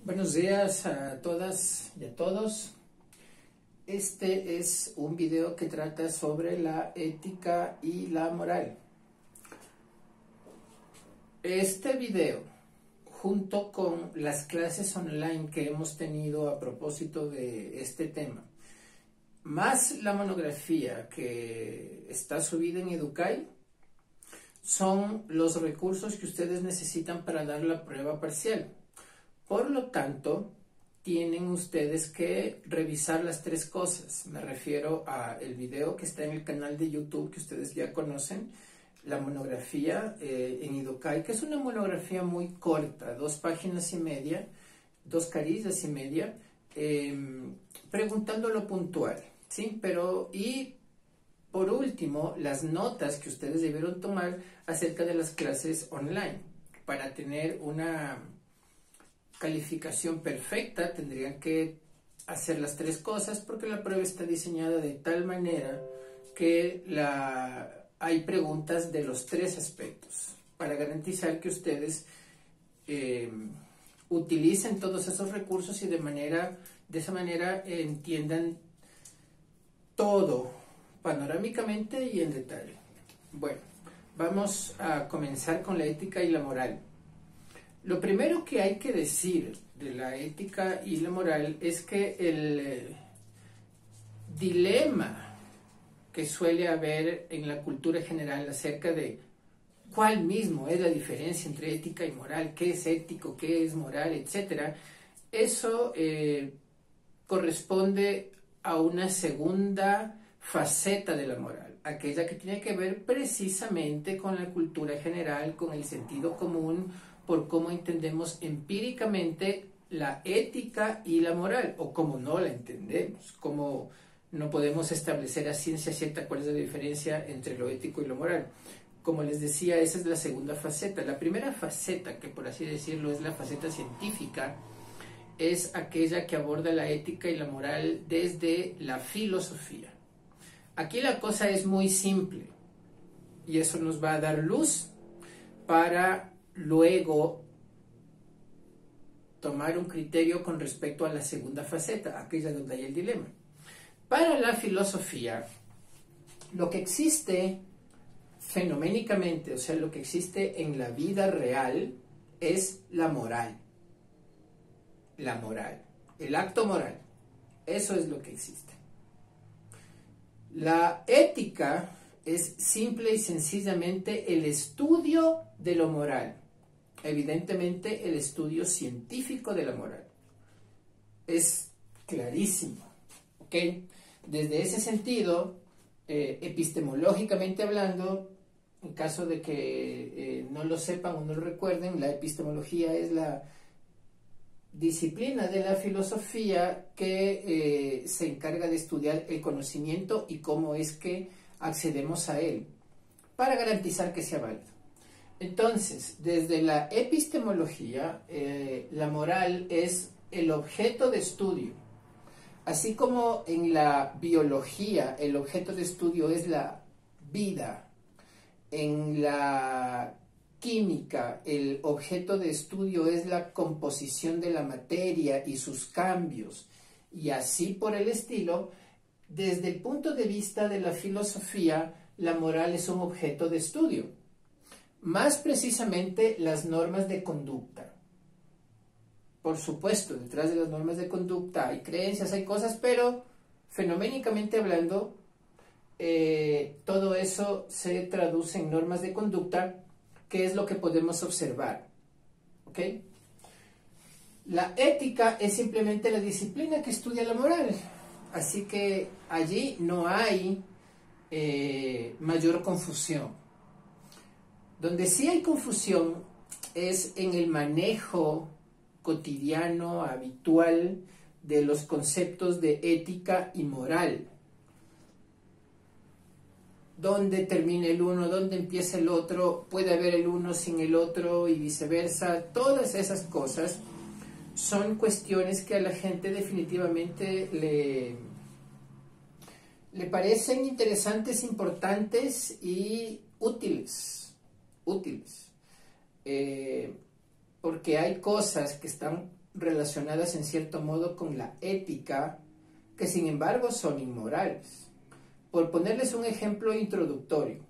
Buenos días a todas y a todos. Este es un video que trata sobre la ética y la moral. Este video, junto con las clases online que hemos tenido a propósito de este tema, más la monografía que está subida en Educay, son los recursos que ustedes necesitan para dar la prueba parcial. Por lo tanto, tienen ustedes que revisar las tres cosas. Me refiero a el video que está en el canal de YouTube que ustedes ya conocen, la monografía en Educay, que es una monografía muy corta, 2 páginas y media, 2 carillas y media, preguntando lo puntual, ¿sí? Y por último, las notas que ustedes debieron tomar acerca de las clases online. Para tener una calificación perfecta tendrían que hacer las tres cosas, porque la prueba está diseñada de tal manera que hay preguntas de los tres aspectos para garantizar que ustedes utilicen todos esos recursos y de esa manera entiendan todo panorámicamente y en detalle. Bueno, vamos a comenzar con la ética y la moral. Lo primero que hay que decir de la ética y la moral es que el dilema que suele haber en la cultura general acerca de cuál mismo es la diferencia entre ética y moral, qué es ético, qué es moral, etc., eso corresponde a una segunda faceta de la moral, aquella que tiene que ver precisamente con la cultura general, con el sentido común, por cómo entendemos empíricamente la ética y la moral, o cómo no la entendemos, cómo no podemos establecer a ciencia cierta cuál es la diferencia entre lo ético y lo moral. Como les decía, esa es la segunda faceta. La primera faceta, que por así decirlo es la faceta científica, es aquella que aborda la ética y la moral desde la filosofía. Aquí la cosa es muy simple y eso nos va a dar luz para luego tomar un criterio con respecto a la segunda faceta, aquella donde hay el dilema. Para la filosofía, lo que existe fenoménicamente, o sea, lo que existe en la vida real, es la moral. La moral, el acto moral, eso es lo que existe. La ética es simple y sencillamente el estudio de lo moral. Evidentemente, el estudio científico de la moral. Es clarísimo, ¿ok? Desde ese sentido, epistemológicamente hablando, en caso de que no lo sepan o no lo recuerden, la epistemología es la disciplina de la filosofía que se encarga de estudiar el conocimiento y cómo es que accedemos a él, para garantizar que sea válido. Entonces, desde la epistemología, la moral es el objeto de estudio. Así como en la biología el objeto de estudio es la vida, en la química el objeto de estudio es la composición de la materia y sus cambios, y así por el estilo, desde el punto de vista de la filosofía, la moral es un objeto de estudio. Más precisamente las normas de conducta. Por supuesto, detrás de las normas de conducta hay creencias, hay cosas, pero fenoménicamente hablando, todo eso se traduce en normas de conducta, que es lo que podemos observar. ¿Ok? La ética es simplemente la disciplina que estudia la moral. Así que allí no hay mayor confusión. Donde sí hay confusión es en el manejo cotidiano, habitual, de los conceptos de ética y moral. ¿Dónde termina el uno? ¿Dónde empieza el otro? ¿Puede haber el uno sin el otro? Y viceversa. Todas esas cosas son cuestiones que a la gente definitivamente le parecen interesantes, importantes y útiles. Porque hay cosas que están relacionadas en cierto modo con la ética, que sin embargo son inmorales. Por ponerles un ejemplo introductorio,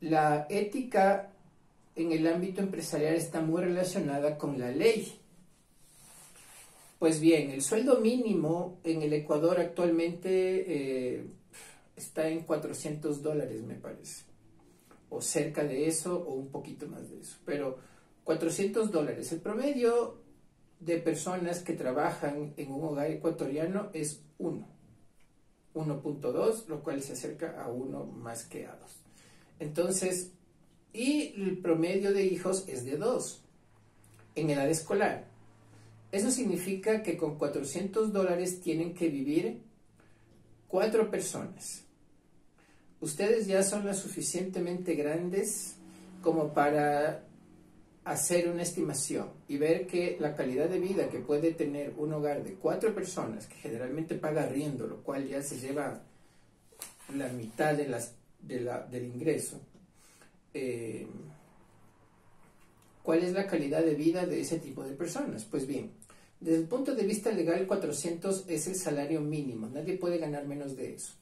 la ética en el ámbito empresarial está muy relacionada con la ley. Pues bien, el sueldo mínimo en el Ecuador actualmente está en $400, me parece, o cerca de eso, o un poquito más de eso, pero $400. El promedio de personas que trabajan en un hogar ecuatoriano es 1.2, lo cual se acerca a 1 más que a 2. Entonces, y el promedio de hijos es de 2 en edad escolar. Eso significa que con $400 tienen que vivir 4 personas. Ustedes ya son lo suficientemente grandes como para hacer una estimación y ver que la calidad de vida que puede tener un hogar de 4 personas, que generalmente paga arriendo, lo cual ya se lleva la mitad del ingreso, ¿cuál es la calidad de vida de ese tipo de personas? Pues bien, desde el punto de vista legal, 400 es el salario mínimo, nadie puede ganar menos de eso.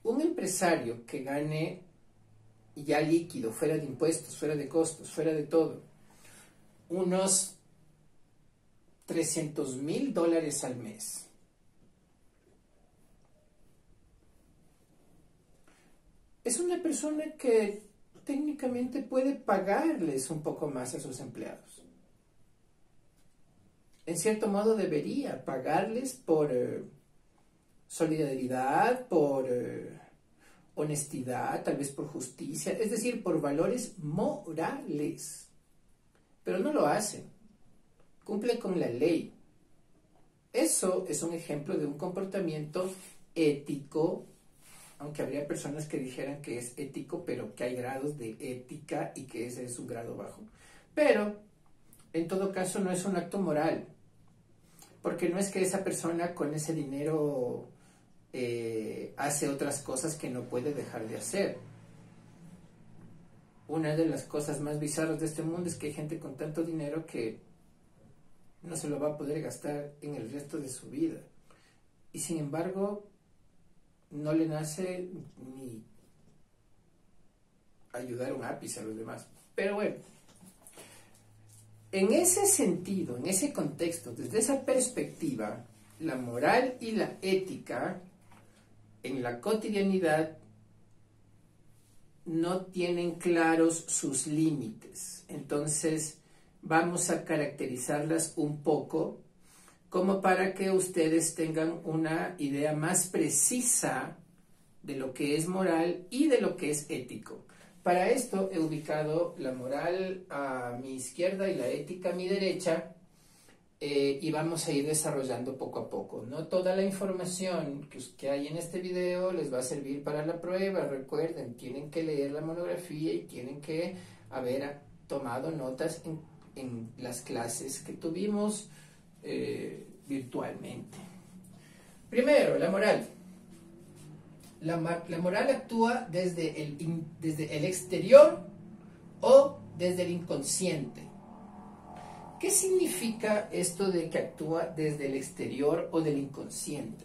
Un empresario que gane ya líquido, fuera de impuestos, fuera de costos, fuera de todo, unos $300,000 al mes. Es una persona que técnicamente puede pagarles un poco más a sus empleados. En cierto modo debería pagarles por solidaridad, por honestidad, tal vez por justicia, es decir, por valores morales. Pero no lo hacen. Cumplen con la ley. Eso es un ejemplo de un comportamiento ético, aunque habría personas que dijeran que es ético, pero que hay grados de ética y que ese es un grado bajo. Pero, en todo caso, no es un acto moral, porque no es que esa persona con ese dinero hace otras cosas que no puede dejar de hacer. Una de las cosas más bizarras de este mundo es que hay gente con tanto dinero que no se lo va a poder gastar en el resto de su vida. Y sin embargo, no le nace ni ayudar un ápice a los demás. Pero bueno, en ese sentido, en ese contexto, desde esa perspectiva, la moral y la ética en la cotidianidad no tienen claros sus límites. Entonces, vamos a caracterizarlas un poco como para que ustedes tengan una idea más precisa de lo que es moral y de lo que es ético. Para esto he ubicado la moral a mi izquierda y la ética a mi derecha, y vamos a ir desarrollando poco a poco. No toda la información que hay en este video les va a servir para la prueba. Recuerden, tienen que leer la monografía y tienen que haber tomado notas en las clases que tuvimos virtualmente. Primero, la moral. La moral actúa desde el exterior o desde el inconsciente. ¿Qué significa esto de que actúa desde el exterior o del inconsciente?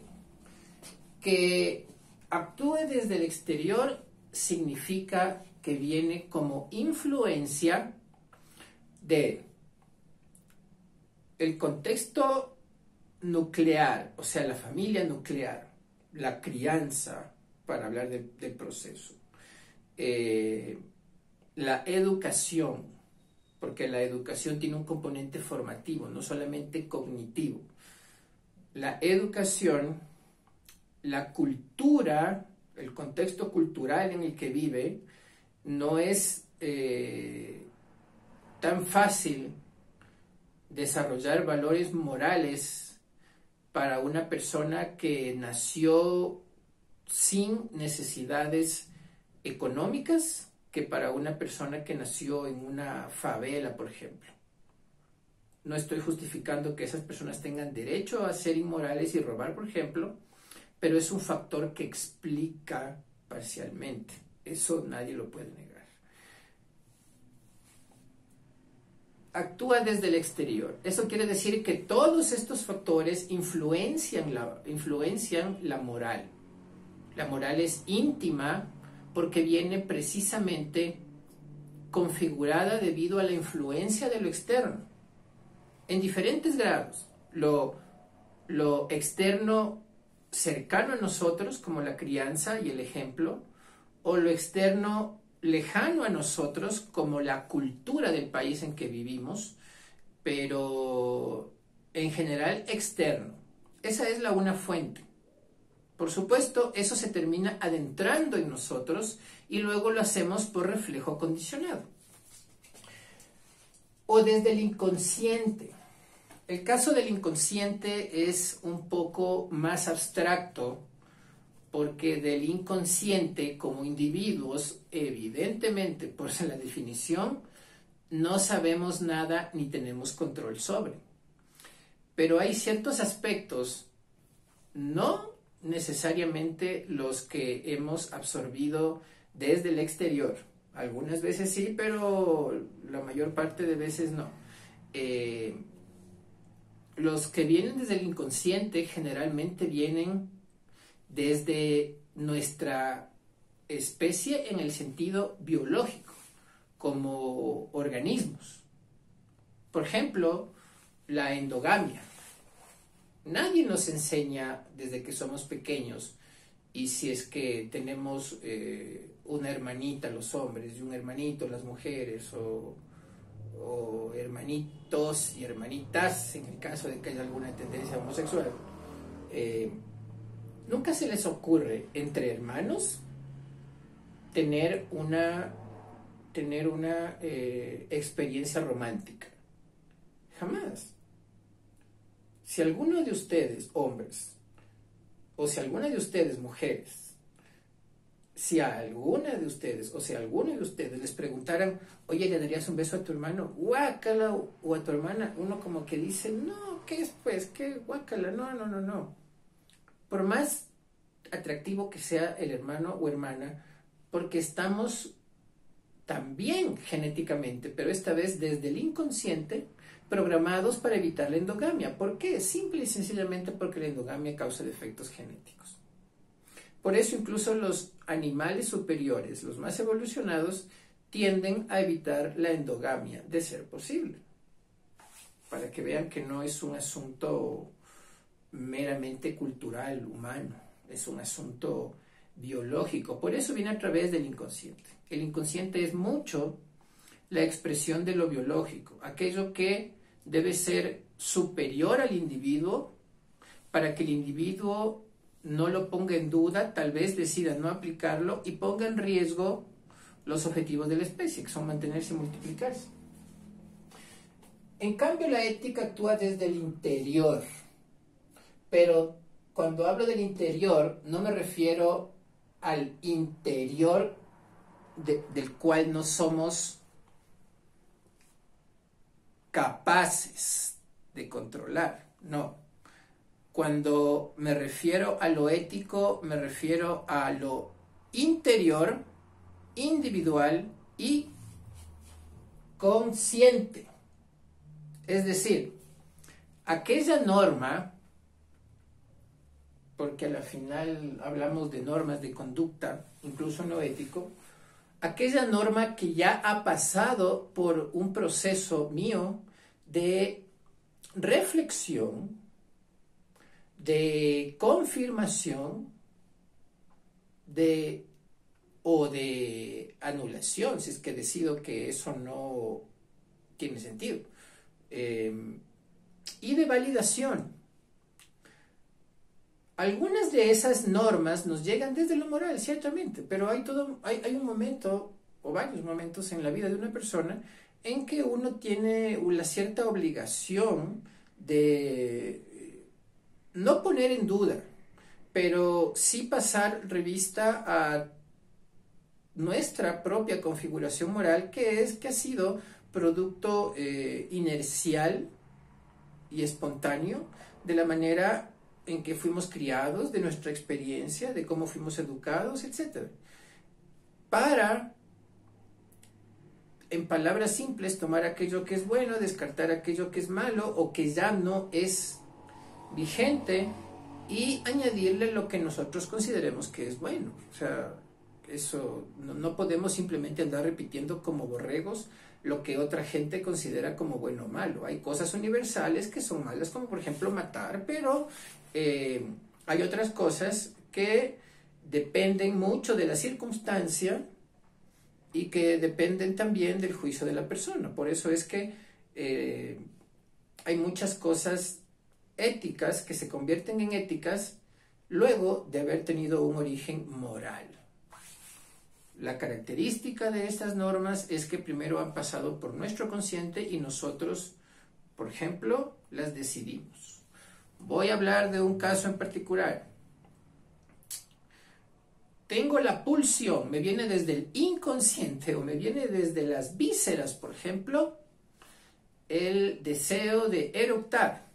Que actúe desde el exterior significa que viene como influencia de el contexto nuclear, o sea, la familia nuclear, la crianza, para hablar del proceso, la educación, porque la educación tiene un componente formativo, no solamente cognitivo. La educación, la cultura, el contexto cultural en el que vive, no es tan fácil desarrollar valores morales para una persona que nació sin necesidades económicas que para una persona que nació en una favela, por ejemplo. No estoy justificando que esas personas tengan derecho a ser inmorales y robar, por ejemplo, pero es un factor que explica parcialmente. Eso nadie lo puede negar. actúa desde el exterior. Eso quiere decir que todos estos factores influencian la moral. La moral es íntima porque viene precisamente configurada debido a la influencia de lo externo, en diferentes grados. Lo externo cercano a nosotros, como la crianza y el ejemplo, o lo externo lejano a nosotros, como la cultura del país en que vivimos, pero en general externo. Esa es una fuente. Por supuesto, eso se termina adentrando en nosotros y luego lo hacemos por reflejo condicionado. O desde el inconsciente. El caso del inconsciente es un poco más abstracto porque del inconsciente como individuos, evidentemente, por la definición, no sabemos nada ni tenemos control sobre. Pero hay ciertos aspectos, no necesariamente los que hemos absorbido desde el exterior. Algunas veces sí, pero la mayor parte de veces no. Los que vienen desde el inconsciente generalmente vienen desde nuestra especie en el sentido biológico, como organismos. Por ejemplo, la endogamia. Nadie nos enseña desde que somos pequeños, y si es que tenemos una hermanita los hombres y un hermanito las mujeres, o hermanitos y hermanitas en el caso de que haya alguna tendencia homosexual, nunca se les ocurre entre hermanos tener una experiencia romántica. Jamás. Si alguno de ustedes, hombres, o si alguna de ustedes, mujeres, si a alguna de ustedes, o si a alguno de ustedes les preguntaran, oye, ¿le darías un beso a tu hermano? Guácala, o a tu hermana, uno como que dice, no, ¿qué es pues? ¿Qué guácala? No. Por más atractivo que sea el hermano o hermana, porque estamos también genéticamente, pero esta vez desde el inconsciente, programados para evitar la endogamia. ¿Por qué? Simple y sencillamente porque la endogamia causa defectos genéticos. Por eso incluso los animales superiores, los más evolucionados, tienden a evitar la endogamia, de ser posible. Para que vean que no es un asunto meramente cultural, humano, es un asunto biológico. Por eso viene a través del inconsciente. El inconsciente es mucho la expresión de lo biológico, aquello que debe ser superior al individuo para que el individuo no lo ponga en duda, tal vez decida no aplicarlo y ponga en riesgo los objetivos de la especie, que son mantenerse y multiplicarse. En cambio, la ética actúa desde el interior, pero cuando hablo del interior no me refiero al interior del cual no somos capaces de controlar, no. Cuando me refiero a lo ético, me refiero a lo interior, individual y consciente. Es decir, aquella norma, porque a la final hablamos de normas de conducta, incluso en lo ético, aquella norma que ya ha pasado por un proceso mío de reflexión, de confirmación, o de anulación, si es que decido que eso no tiene sentido, y de validación. Algunas de esas normas nos llegan desde lo moral, ciertamente, pero hay un momento, o varios momentos en la vida de una persona en que uno tiene una cierta obligación de no poner en duda, pero sí pasar revista a nuestra propia configuración moral, que ha sido producto inercial y espontáneo de la manera en que fuimos criados, de nuestra experiencia, de cómo fuimos educados, etc. Para en palabras simples, tomar aquello que es bueno, descartar aquello que es malo o que ya no es vigente y añadirle lo que nosotros consideremos que es bueno. O sea, eso no podemos simplemente andar repitiendo como borregos lo que otra gente considera como bueno o malo. Hay cosas universales que son malas, como por ejemplo matar, pero hay otras cosas que dependen mucho de la circunstancia y que dependen también del juicio de la persona. Por eso es que hay muchas cosas éticas que se convierten en éticas luego de haber tenido un origen moral. La característica de estas normas es que primero han pasado por nuestro consciente y nosotros, por ejemplo, las decidimos. Voy a hablar de un caso en particular. Tengo la pulsión, me viene desde el inconsciente o me viene desde las vísceras, por ejemplo, el deseo de eructar.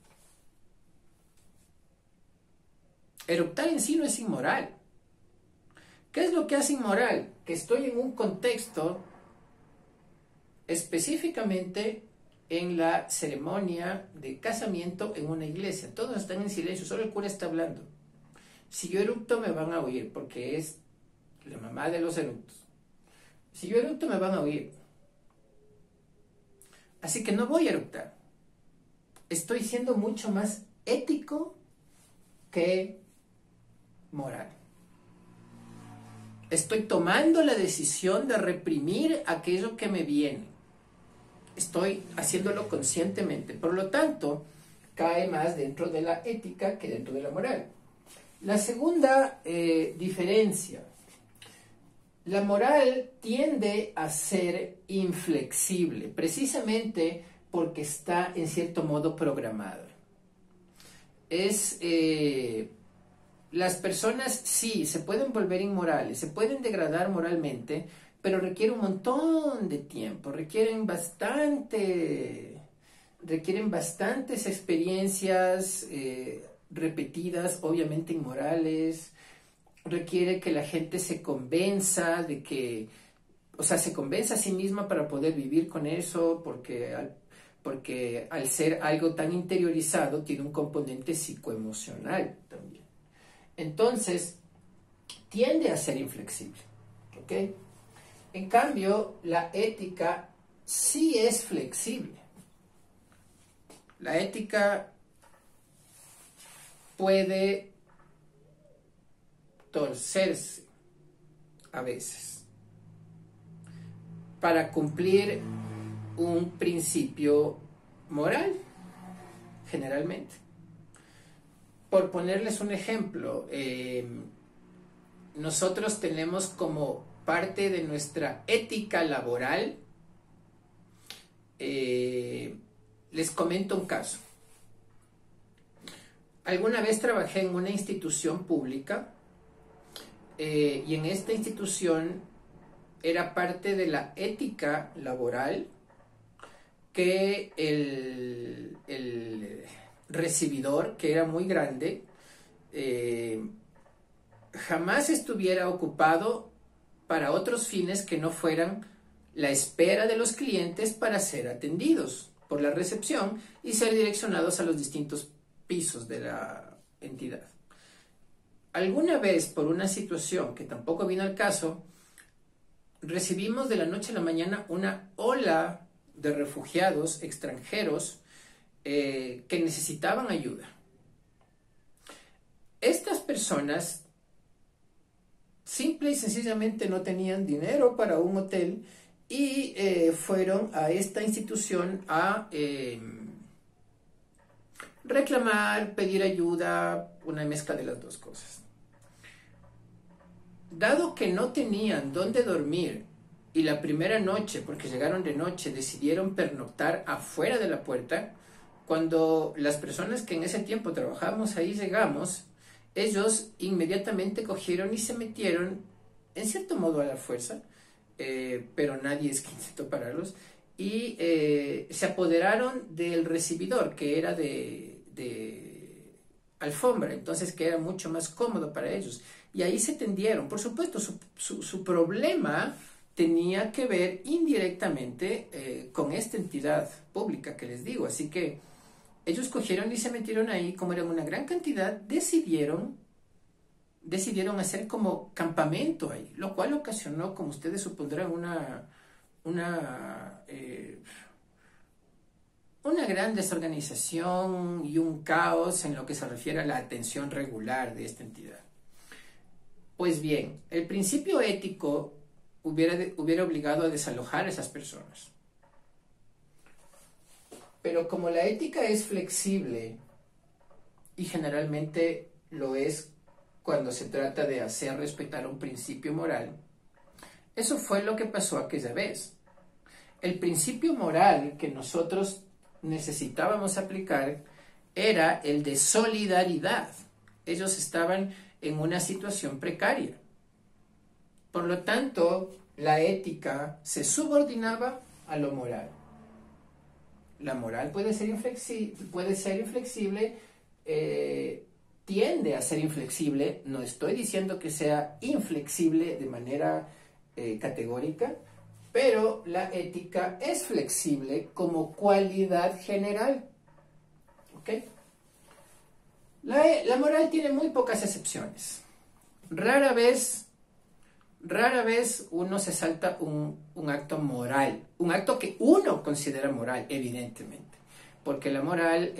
Eructar en sí no es inmoral. ¿Qué es lo que hace inmoral? Que estoy en un contexto, específicamente en la ceremonia de casamiento en una iglesia. Todos están en silencio, solo el cura está hablando. Si yo eructo me van a oír, porque es la mamá de los eructos. Si yo eructo me van a oír. Así que no voy a eructar. Estoy siendo mucho más ético que moral. Estoy tomando la decisión de reprimir aquello que me viene. Estoy haciéndolo conscientemente. Por lo tanto, cae más dentro de la ética que dentro de la moral. La segunda diferencia. La moral tiende a ser inflexible, precisamente porque está en cierto modo programada. Las personas sí se pueden volver inmorales, se pueden degradar moralmente, pero requiere un montón de tiempo, requieren bastantes experiencias repetidas, obviamente inmorales. Requiere que la gente se convenza de que, o sea, se convenza a sí misma para poder vivir con eso, porque al ser algo tan interiorizado tiene un componente psicoemocional también. Entonces, tiende a ser inflexible, ¿ok? En cambio, la ética sí es flexible. La ética puede torcerse a veces para cumplir un principio moral, generalmente. Por ponerles un ejemplo, nosotros tenemos como parte de nuestra ética laboral, les comento un caso. Alguna vez trabajé en una institución pública y en esta institución era parte de la ética laboral que el recibidor, que era muy grande, jamás estuviera ocupado para otros fines que no fueran la espera de los clientes para ser atendidos por la recepción y ser direccionados a los distintos pisos de la entidad. Alguna vez, por una situación que tampoco vino al caso, recibimos de la noche a la mañana una ola de refugiados extranjeros que necesitaban ayuda. Estas personas simple y sencillamente no tenían dinero para un hotel y fueron a esta institución a reclamar, pedir ayuda, una mezcla de las dos cosas. Dado que no tenían dónde dormir y la primera noche, porque llegaron de noche, decidieron pernoctar afuera de la puerta, cuando las personas que en ese tiempo trabajábamos ahí llegamos, ellos inmediatamente cogieron y se metieron, en cierto modo a la fuerza, pero nadie es que intentó pararlos, y se apoderaron del recibidor, que era de alfombra, entonces que era mucho más cómodo para ellos. Y ahí se tendieron. Por supuesto, su problema tenía que ver indirectamente con esta entidad pública que les digo. Así que ellos cogieron y se metieron ahí, como eran una gran cantidad, decidieron hacer como campamento ahí, lo cual ocasionó, como ustedes supondrán, una gran desorganización y un caos en lo que se refiere a la atención regular de esta entidad. Pues bien, el principio ético hubiera obligado a desalojar a esas personas. Pero como la ética es flexible, y generalmente lo es cuando se trata de hacer respetar un principio moral, eso fue lo que pasó aquella vez. El principio moral que nosotros necesitábamos aplicar era el de solidaridad. Ellos estaban en una situación precaria. Por lo tanto, la ética se subordinaba a lo moral. La moral puede ser inflexible, tiende a ser inflexible. No estoy diciendo que sea inflexible de manera categórica, pero la ética es flexible como cualidad general. ¿Ok? La moral tiene muy pocas excepciones. Rara vez uno se salta un acto moral, un acto que uno considera moral, evidentemente, porque la moral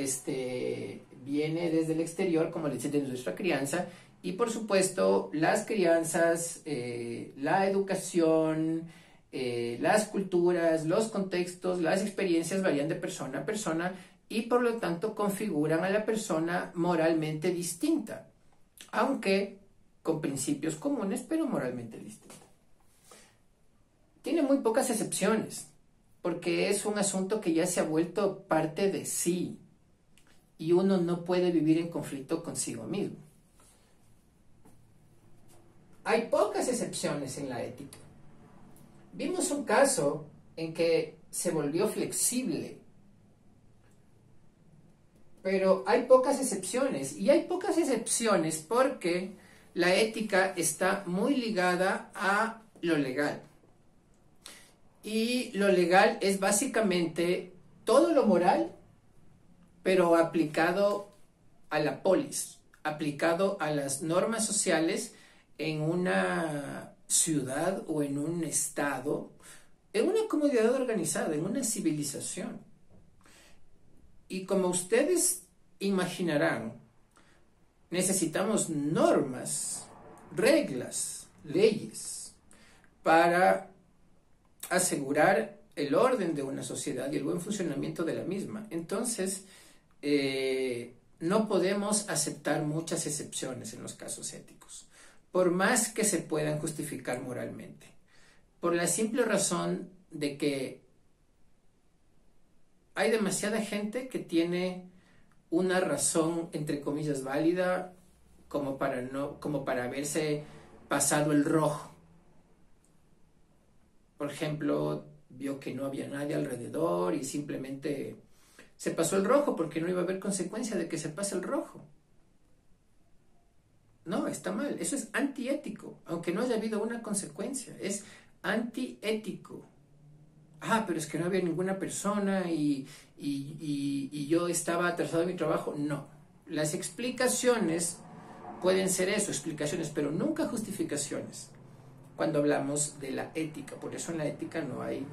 viene desde el exterior, como les decía, de nuestra crianza, y por supuesto las crianzas, la educación, las culturas, los contextos, las experiencias varían de persona a persona y por lo tanto configuran a la persona moralmente distinta, aunque con principios comunes, pero moralmente distinta. Tiene muy pocas excepciones, porque es un asunto que ya se ha vuelto parte de sí, y uno no puede vivir en conflicto consigo mismo. Hay pocas excepciones en la ética. Vimos un caso en que se volvió flexible, pero hay pocas excepciones, y hay pocas excepciones porque la ética está muy ligada a lo legal. Y lo legal es básicamente todo lo moral, pero aplicado a la polis, aplicado a las normas sociales en una ciudad o en un estado, en una comunidad organizada, en una civilización. Y como ustedes imaginarán, necesitamos normas, reglas, leyes para asegurar el orden de una sociedad y el buen funcionamiento de la misma. Entonces, no podemos aceptar muchas excepciones en los casos éticos, por más que se puedan justificar moralmente, por la simple razón de que hay demasiada gente que tiene una razón, entre comillas, válida como para haberse pasado el rojo. Por ejemplo, vio que no había nadie alrededor y simplemente se pasó el rojo porque no iba a haber consecuencia de que se pase el rojo. No, está mal. Eso es antiético, aunque no haya habido una consecuencia. Es antiético. Ah, pero es que no había ninguna persona y yo estaba atrasado en mi trabajo. No. Las explicaciones pueden ser eso, explicaciones, pero nunca justificaciones cuando hablamos de la ética. Por eso en la ética no hay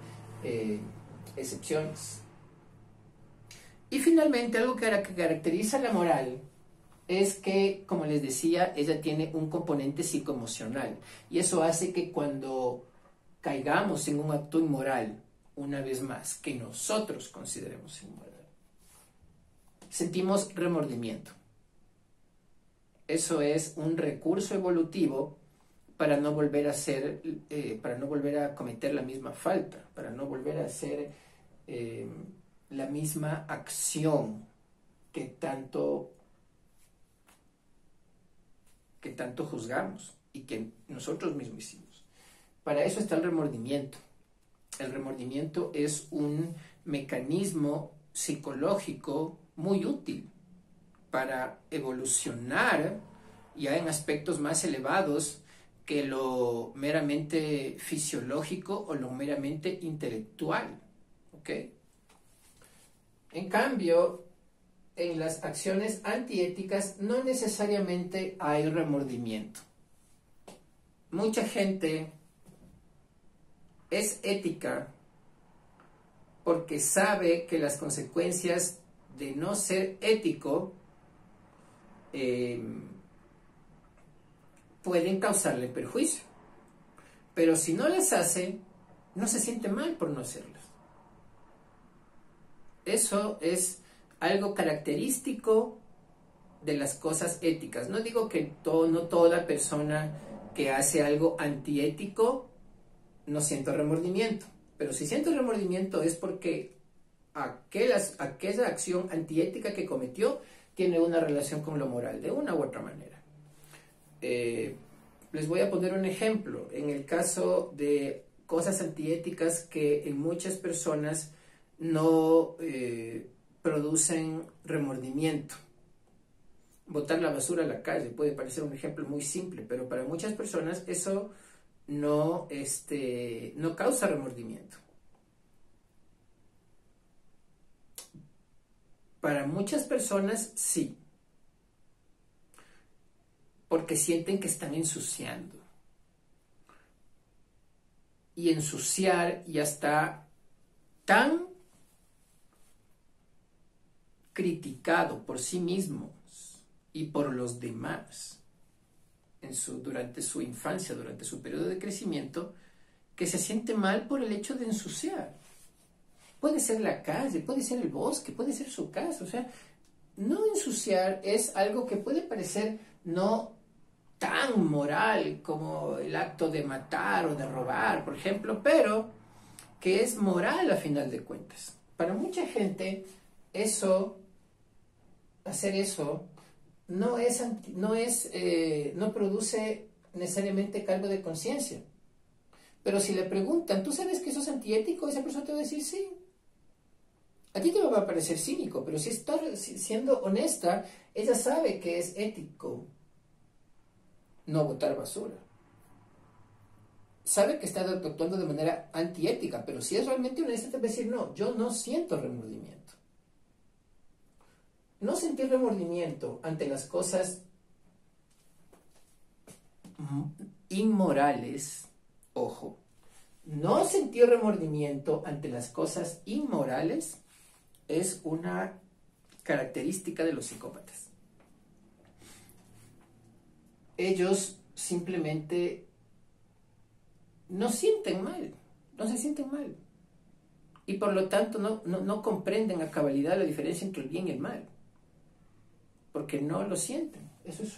excepciones. Y finalmente, algo que caracteriza la moral es que, como les decía, ella tiene un componente psicoemocional. Y eso hace que cuando caigamos en un acto inmoral, una vez más, que nosotros consideremos inmoral, sentimos remordimiento. Eso es un recurso evolutivo para no volver a cometer la misma falta, para no volver a hacer la misma acción que tanto juzgamos y que nosotros mismos hicimos. Para eso está el remordimiento. El remordimiento es un mecanismo psicológico muy útil para evolucionar ya en aspectos más elevados que lo meramente fisiológico o lo meramente intelectual. ¿Ok? En cambio, en las acciones antiéticas no necesariamente hay remordimiento. Mucha gente es ética porque sabe que las consecuencias de no ser ético pueden causarle perjuicio. Pero si no las hace, no se siente mal por no hacerlas. Eso es algo característico de las cosas éticas. No digo que no toda persona que hace algo antiético no sienta remordimiento, pero si siento remordimiento es porque aquella acción antiética que cometió tiene una relación con lo moral, de una u otra manera. Les voy a poner un ejemplo. En el caso de cosas antiéticas que en muchas personas no producen remordimiento. Botar la basura a la calle puede parecer un ejemplo muy simple, pero para muchas personas eso no causa remordimiento. Para muchas personas sí, porque sienten que están ensuciando. Y ensuciar ya está tan criticado por sí mismos y por los demás durante su infancia, durante su periodo de crecimiento, que se siente mal por el hecho de ensuciar. Puede ser la calle, puede ser el bosque, puede ser su casa. O sea, no ensuciar es algo que puede parecer no tan moral como el acto de matar o de robar, por ejemplo, pero que es moral a final de cuentas. Para mucha gente, hacer eso, no produce necesariamente cargo de conciencia. Pero si le preguntan, ¿tú sabes que eso es antiético? Esa persona te va a decir sí. A ti te va a parecer cínico, pero si está siendo honesta, ella sabe que es ético no botar basura. Sabe que está actuando de manera antiética, pero si es realmente honesta, te va a decir no, yo no siento remordimiento. No sentir remordimiento ante las cosas inmorales, ojo, no sentir remordimiento ante las cosas inmorales es una característica de los psicópatas. Ellos simplemente no sienten mal, no se sienten mal. Y por lo tanto no comprenden a cabalidad la diferencia entre el bien y el mal. Porque no lo sienten. Eso es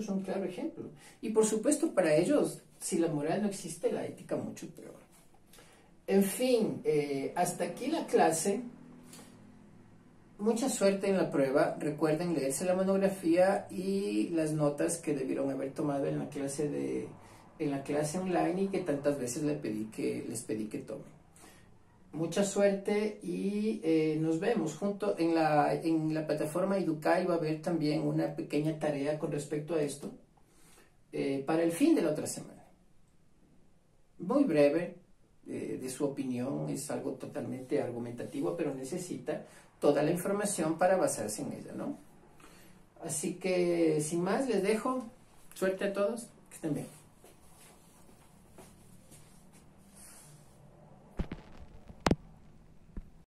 un claro ejemplo. Y por supuesto para ellos, si la moral no existe, la ética mucho peor. En fin, hasta aquí la clase. Mucha suerte en la prueba. Recuerden leerse la monografía y las notas que debieron haber tomado en la clase online y que tantas veces les pedí que tomen. Mucha suerte y nos vemos junto en la plataforma Educai. Va a haber también una pequeña tarea con respecto a esto para el fin de la otra semana. Muy breve, de su opinión, es algo totalmente argumentativo, pero necesita toda la información para basarse en ella, ¿no? Así que, sin más, les dejo. Suerte a todos, que estén bien.